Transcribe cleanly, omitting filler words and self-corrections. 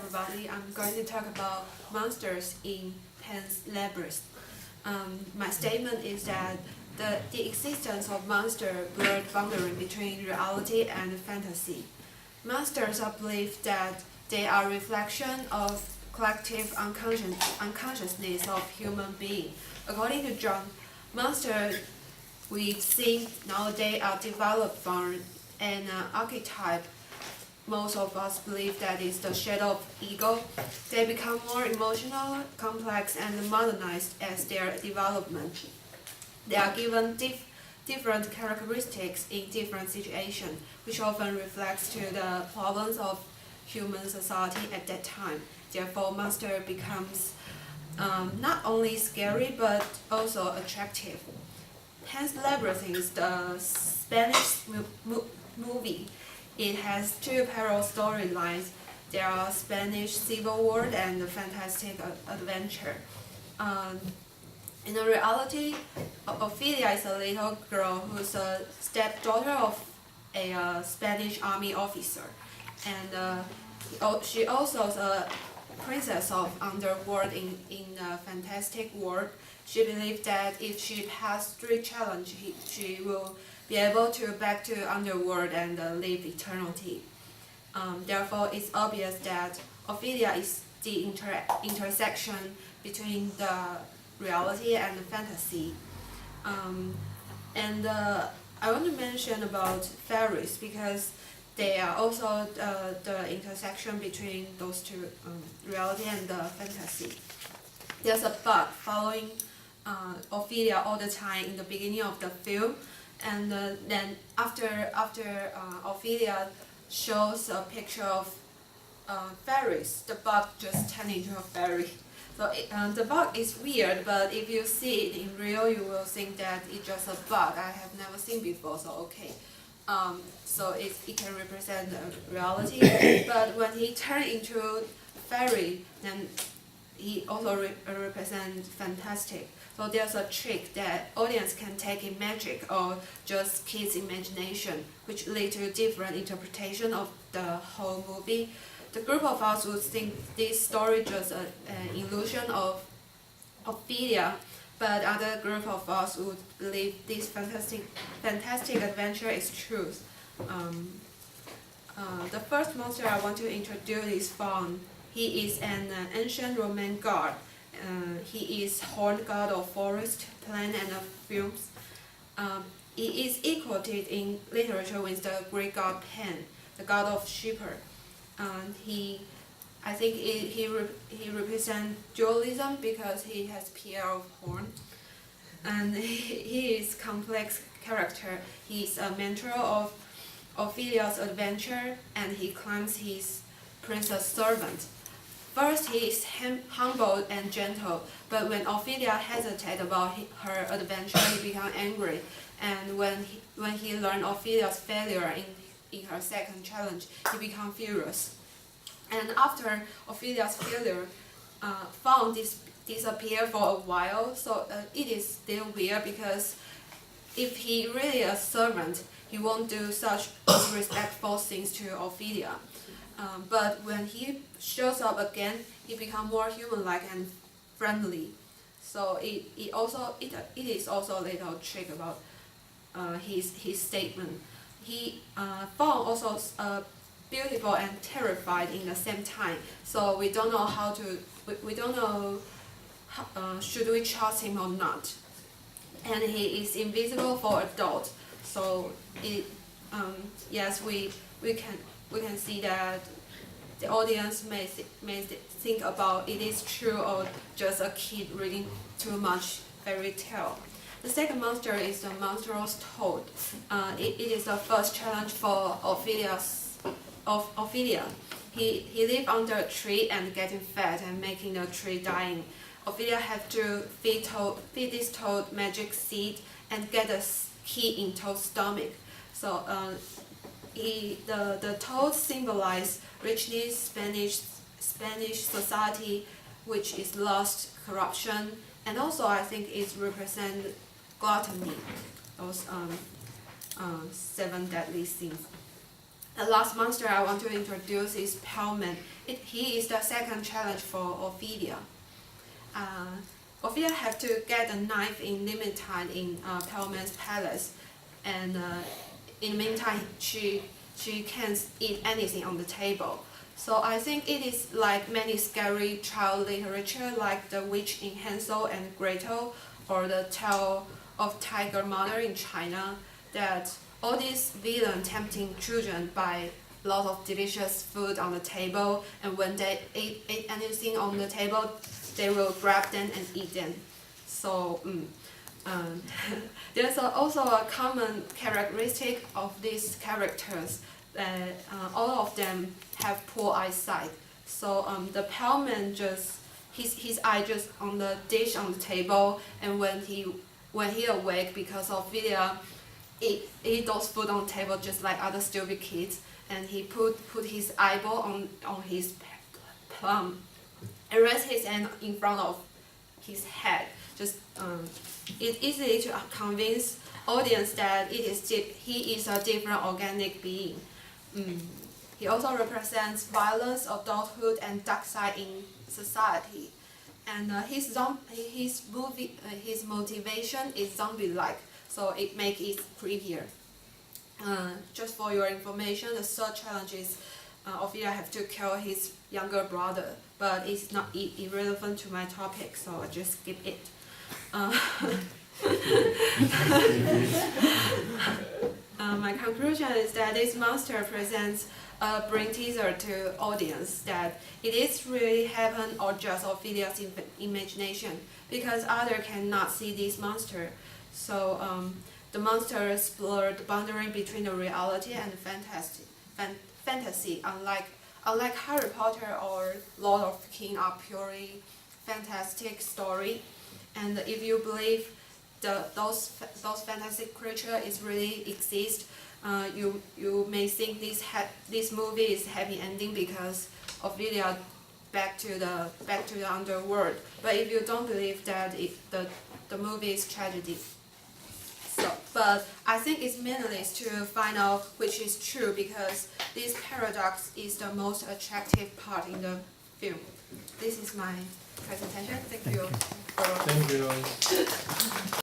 everybody. I'm going to talk about monsters in Pan's Labyrinth. My statement is that the existence of monsters blurs boundary between reality and fantasy. Monsters are believed that they are a reflection of collective unconsciousness of human beings. According to John, monsters we see nowadays are developed from an archetype. Most of us believe that is the shadow of ego. They become more emotional, complex, and modernized as their development. They are given different characteristics in different situations, which often reflects to the problems of human society at that time. Therefore, monster becomes not only scary but also attractive. Pan's Labyrinth is the Spanish movie. It has two parallel storylines. There are Spanish Civil War and fantastic adventure. In the reality, Ophelia is a little girl who's a stepdaughter of a Spanish army officer, and she also is a princess of underworld in a fantastic world. She believes that if she passes three challenges, she will be able to back to underworld and live eternity. Therefore, it's obvious that Ophelia is the intersection between the reality and the fantasy. I want to mention about fairies because they are also the intersection between those two, reality and the fantasy. There's a bug following Ophelia all the time in the beginning of the film, and then after Ophelia shows a picture of fairies, the bug just turns into a fairy. So the bug is weird, but if you see it in real, you will think that it's just a bug I have never seen before. So okay, so it can represent the reality. But when he turns into fairy, then he also represents fantastic. So there's a trick that audience can take in magic or just kids' imagination, which lead to different interpretation of the whole movie. The group of us would think this story just an illusion of Ophelia, but other group of us would believe this fantastic adventure is truth. The first monster I want to introduce is Faun. He is an ancient Roman god. He is horned god of forest, plant, and films. He is equated in literature with the Greek god Pan, the god of shepherd. I think he represents dualism because he has pair of horn, and he is complex character. He is a mentor of Ophelia's adventure, and he claims his princess servant. First, he is humble and gentle, but when Ophelia hesitates about her adventure, he becomes angry. And when he learns Ophelia's failure in her second challenge, he becomes furious. And after Ophelia's failure, Faun disappeared for a while, so it is still weird because if he really a servant, he won't do such disrespectful things to Ophelia. But when he shows up again, he becomes more human-like and friendly. So it is also a little trick about his statement. Faun also beautiful and terrified in the same time. So we don't know should we trust him or not. And he is invisible for adults. So yes, we can see that the audience may think about it is true or just a kid reading too much fairy tale. The second monster is the monstrous toad. It is the first challenge for Ophelia. He lives under a tree and getting fat and making the tree dying. Ophelia had to feed this toad magic seed and get a key in toad's stomach. So the toad symbolizes richness, Spanish society, which is lust, corruption, and also I think it represents gluttony, those 7 deadly sins. The last monster I want to introduce is Pelman. He is the second challenge for Ophelia. Ophelia have to get a knife in limited time in Pelman's palace, and in the meantime she can't eat anything on the table. So I think it is like many scary child literature, like The Witch in Hansel and Gretel or The Tale of Tiger Mother in China, that all these villains tempting children by lots of delicious food on the table, and when they eat anything on the table, they will grab them and eat them. So there's also a common characteristic of these characters that all of them have poor eyesight. So the Pelman his eye just on the dish on the table, and when he awake because of Ophelia eat those food on the table just like other stupid kids, and he put his eyeball on his plum and rest his hand in front of his head. Just it's easy to convince audience that he is a different organic being. He also represents violence, adulthood, and dark side in society. And his motivation is zombie-like, so it makes it creepier. Just for your information, the third challenge is Ophelia have to kill his younger brother, but it's not irrelevant to my topic, so I just skip it. My conclusion is that this monster presents a brain teaser to audience that it is really happened or just Ophelia's imagination, because others cannot see this monster. So the monster explored the boundary between the reality and fantasy. Unlike Harry Potter or Lord of the King are purely fantastic story, and if you believe those fantastic creatures is really exist, you may think this movie is happy ending because Ophelia back to the underworld. But if you don't believe that, the movie is tragedy. So, but I think it's meaningless to find out which is true, because this paradox is the most attractive part in the film. This is my presentation. Thank you. Thank you.